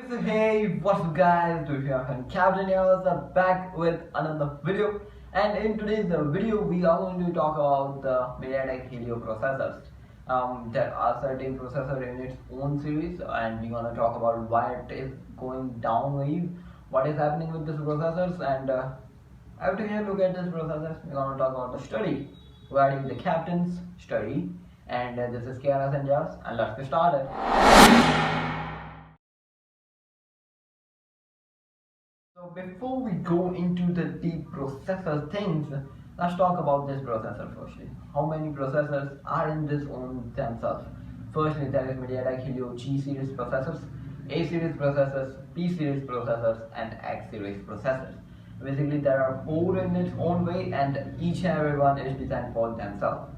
So hey, what's up guys? Do you have Captain here? Back with another video, and in today's video we are going to talk about the MediaTek Helio processors. There are certain processor in its own series, and we're gonna talk about why it is going downwave, what is happening with these processors, and after you look at these processors, we're gonna talk about the study regarding the Captain's study. And this is Kiara Sanjas, and let's get started. So before we go into the deep processor things, let's talk about this processor firstly. How many processors are in this on themselves? Firstly, there is MediaTek Helio G series processors, A series processors, P series processors, and X series processors. Basically, there are four in its own way, and each and every one is designed for themselves.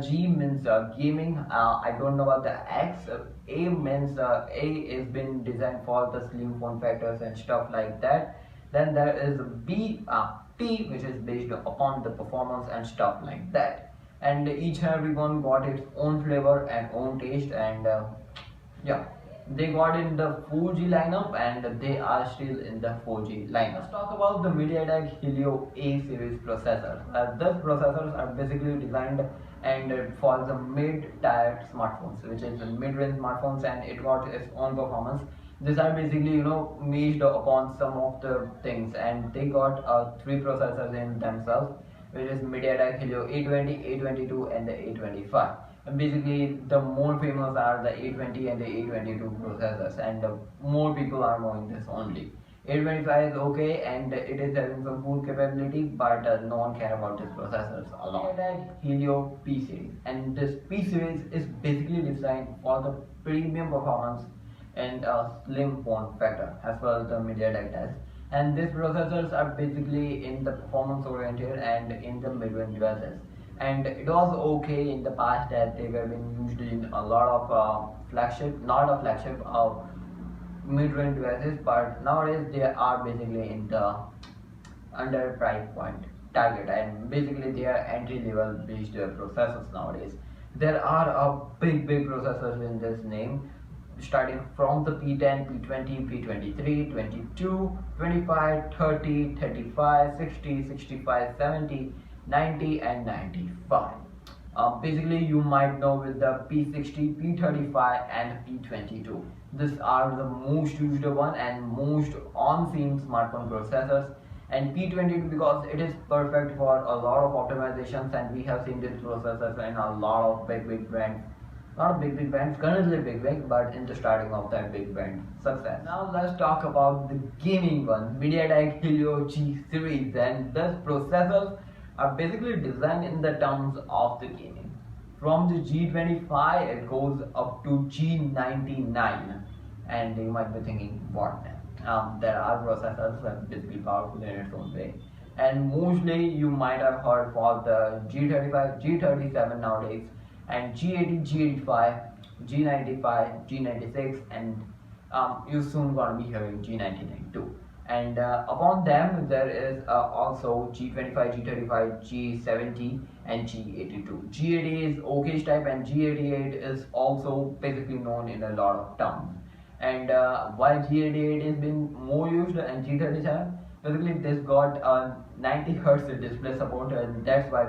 G means gaming. I don't know about the X. A means A is been designed for the slim form factors and stuff like that. Then there is P, which is based upon the performance and stuff like that. And each and every one got its own flavor and own taste, and yeah, they got in the 4G lineup and they are still in the 4G lineup. Let's talk about the MediaTek Helio A series processors. These processors are basically designed and for the mid-tier smartphones, which is the mid-range smartphones, and it got its own performance. These are basically based upon some of the things, and they got three processors in themselves, which is MediaTek Helio A20, A22, and the A25. And basically, the more famous are the A20 and the A22 processors, and more people are knowing this only. A25 is okay, and it is having some cool capability, but no one care about these processors a lot. MediaTek Helio P series, and this P series is basically designed for the premium performance and a slim form factor as per the MediaTek does. And these processors are basically in the performance oriented and in the mid-range devices. And it was okay in the past that they were being used in a lot of flagship, not a flagship, mid-range devices, but nowadays they are basically in the under price point target, and basically they are entry level based processors nowadays. There are a big processors in this name, starting from the P10, P20, P23, 22, 25, 30, 35, 60, 65, 70, 90, and 95. Basically, you might know with the P60, P35, and P22. These are the most used one and most on-scene smartphone processors. And P22 because it is perfect for a lot of optimizations, and we have seen this processors in a lot of big brands. Not big brands, currently big, but in the starting of that big brand success. Now let's talk about the gaming one, MediaTek Helio G series, and these processors are basically designed in the terms of the gaming. From the G25, it goes up to G99, and you might be thinking, what? There are processors that are basically powerful in its own way, and mostly you might have heard for the G35, G37 nowadays, and G80, G85, G95, G96, and you soon gonna be hearing G99 too. And upon them there is also G25, G35, G70, and G82. G80 is OK type, and G88 is also basically known in a lot of terms. And while G88 is being more used, and G37, basically this got 90 hertz display support, and that's why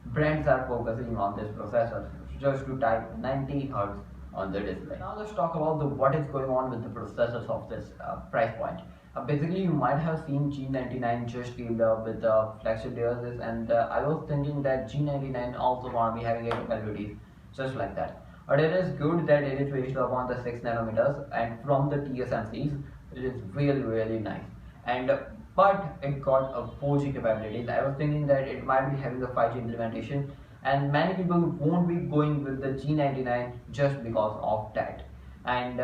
brands are focusing on this processor just to type 90 hertz on the display. Now let's talk about what is going on with the processors of this price point. Basically, you might have seen G99 just came up with the flagship devices, and I was thinking that G99 also gonna be having capabilities just like that. But it is good that it is based upon the 6 nanometers, and from the TSMCs, it is really nice. And but it got a 4G capabilities. I was thinking that it might be having a 5G implementation, and many people won't be going with the G99 just because of that. And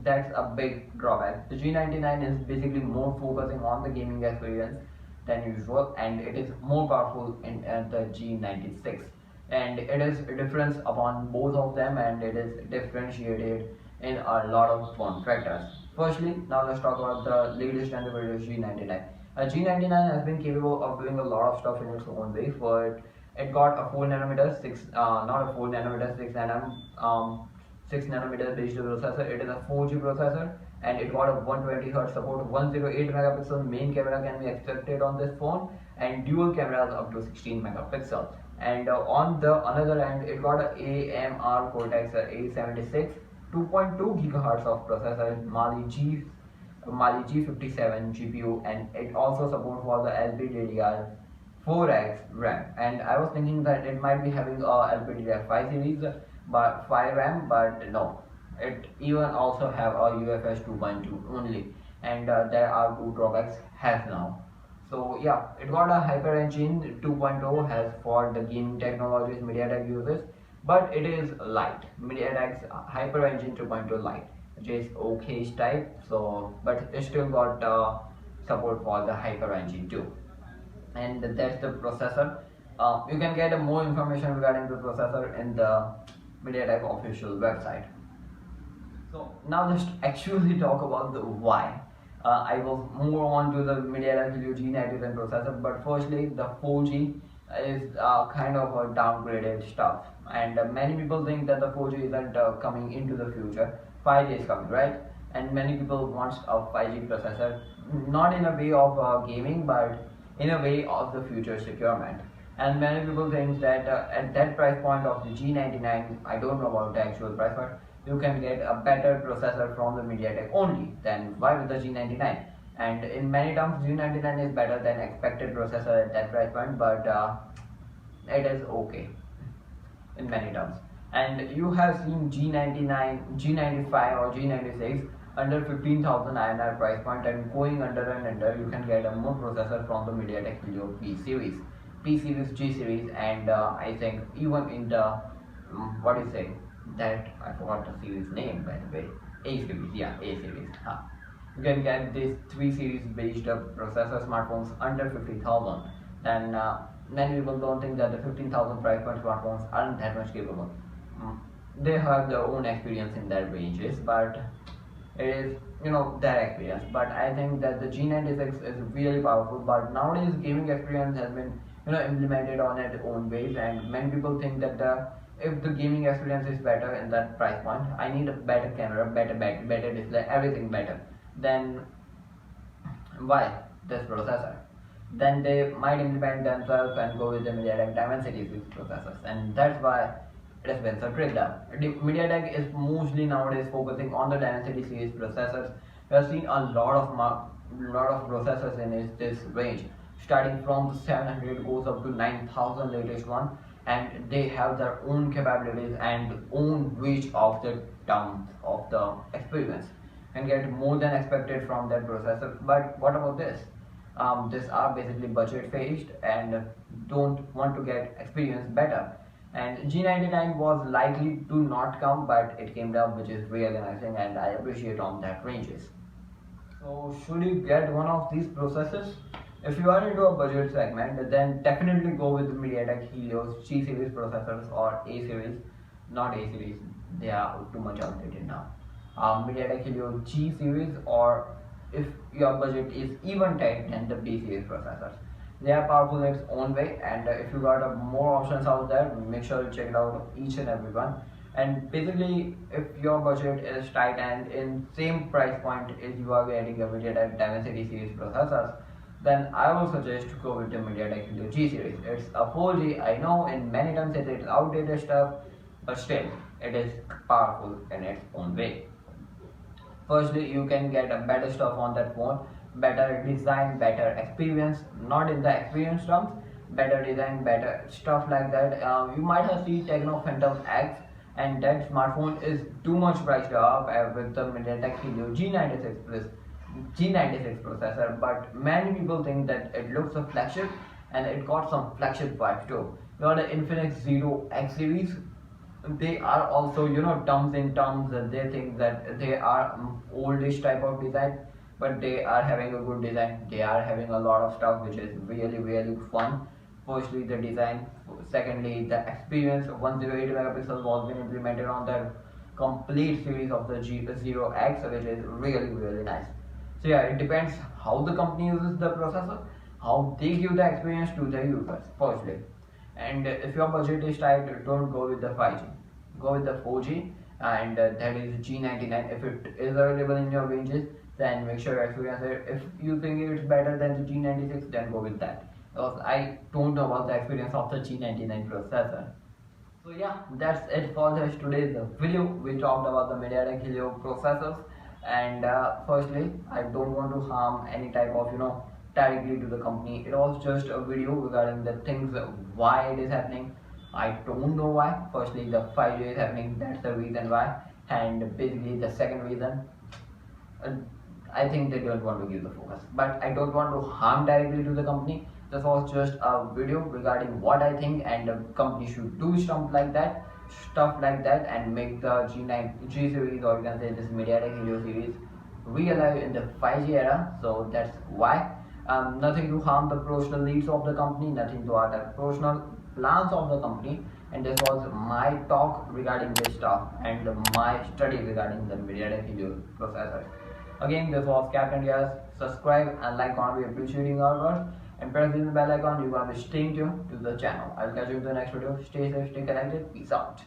that's a big drawback. The G99 is basically more focusing on the gaming experience than usual, and it is more powerful in the G96. And it is a difference upon both of them, and it is differentiated in a lot of form factors. Firstly, now let's talk about the latest and the greatest G99. G99 has been capable of doing a lot of stuff in its own way. For it got a 4 nanometer, 6 not a 4 nanometer, 6 nanometer based processor. It is a 4G processor, and it got a 120 Hz support. 108 megapixel main camera can be expected on this phone, and dual cameras up to 16 megapixel. And on the another end, it got a AMR Cortex A76 2.2 gigahertz of processor, Mali G57 GPU, and it also supports for the LPDDR4X RAM. And I was thinking that it might be having a LPDDR5 series, but 5 RAM, but no, it even also have a UFS 2.2 only, and there are two drawbacks has now. So yeah, it got a HyperEngine 2.0 has for the gaming technologies MediaTek uses, but it is light. MediaTek's HyperEngine 2.0 Lite, which is okay type. So, but it still got support for the HyperEngine 2, and that's the processor. You can get more information regarding the processor in the MediaTek official website. So now let's actually talk about the why. I will move on to the MediaTek Helio G97 processor, but firstly the 4G is kind of a downgraded stuff, and many people think that the 4G isn't coming into the future. 5G is coming, right? And many people want a 5G processor, not in a way of gaming, but in a way of the future securement. And many people think that at that price point of the G99, I don't know about the actual price, but you can get a better processor from the MediaTek only. Then why with the G99? And in many terms, G99 is better than expected processor at that price point, but it is okay in many terms. And you have seen G99, G95 or G96 under 15,000 INR price point, and going under and under, you can get a more processor from the MediaTek Helio P series, P series, G series, and I think even in the what do you say, that I forgot the series name by the way, A series, yeah, A series. You can get these 3 series based processor smartphones under 50,000. Then many people don't think that the 15,000 price point smartphones aren't that much capable. They have their own experience in that ranges, but it is, their experience. But I think that the G96 is really powerful, but nowadays gaming experience has been implemented on its own ways, and many people think that if the gaming experience is better in that price point, I need a better camera, better battery, better display, everything better. Then why this processor? Then they might implement themselves and go with the MediaTek Dimensity series processors, and that's why it has been so tricked up. MediaTek is mostly nowadays focusing on the Dimensity series processors. We have seen a lot of processors in this range, starting from the 700 goes up to 9,000 latest one, and they have their own capabilities and own reach of the terms of the experience, and get more than expected from that processor. But what about this? These are basically budget phased and don't want to get experience better. And G99 was likely to not come, but it came down, which is really nice, and I appreciate on that ranges. So should you get one of these processors? If you are into a budget segment, then definitely go with the MediaTek Helios G series processors or A series, not A series, they are too much outdated now. MediaTek Helio G series, or if your budget is even tight, then the B series processors. They are powerful in its own way, and if you got more options out there, make sure you check it out each and every one. And basically, if your budget is tight and in same price point is you are getting a MediaTek Dimensity series processors, then I will suggest to go with the MediaTek Helio G series. It's a 4G, I know in many terms it is outdated stuff, but still it is powerful in its own way. Firstly, you can get a better stuff on that phone, better design, better experience, not in the experience terms, better design, better stuff like that. You might have seen Techno Phantom X, and that smartphone is too much priced up with the MediaTek Helio G96 processor, but many people think that it looks a flagship, and it got some flagship vibes too. You got the Infinix Zero X series. They are also, terms in terms, they think that they are oldish type of design, but they are having a good design. They are having a lot of stuff which is really fun. Firstly, the design. Secondly, the experience. 108 megapixels was been implemented on the complete series of the G0X, which is really nice. So yeah, it depends how the company uses the processor, how they give the experience to the users. Firstly, and if your budget is tight, don't go with the 5G. Go with the 4G, and that is G99. If it is available in your ranges, then make sure you experience it. If you think it's better than the G96, then go with that, because I don't know about the experience of the G99 processor. So yeah, that's it for this today's video. We talked about the MediaTek Helio processors, and firstly, I don't want to harm any type of directly to the company. It was just a video regarding the things why it is happening. I don't know why. Firstly, the 5G is happening. That's the reason why, and basically the second reason. Uh, I think they don't want to give the focus, but I don't want to harm directly to the company. This was just a video regarding what I think, and the company should do stuff like that, and make the G series, or you can say this MediaTek Helio series, realive in the 5G era. So that's why. Nothing to harm the personal needs of the company, nothing to harm the personal plans of the company. And this was my talk regarding this stuff, and my study regarding the MediaTek Helio processor. Again, this was Captain Diaz. Subscribe and like, gonna be appreciating our work, and press the bell icon. You're gonna be staying tuned to the channel. I'll catch you in the next video. Stay safe, stay connected. Peace out.